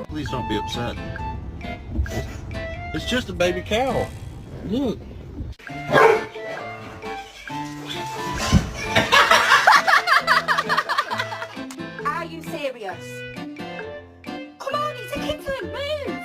Please don't be upset. It's just a baby cow. Look. Are you serious? Come on, it's a kitten, move!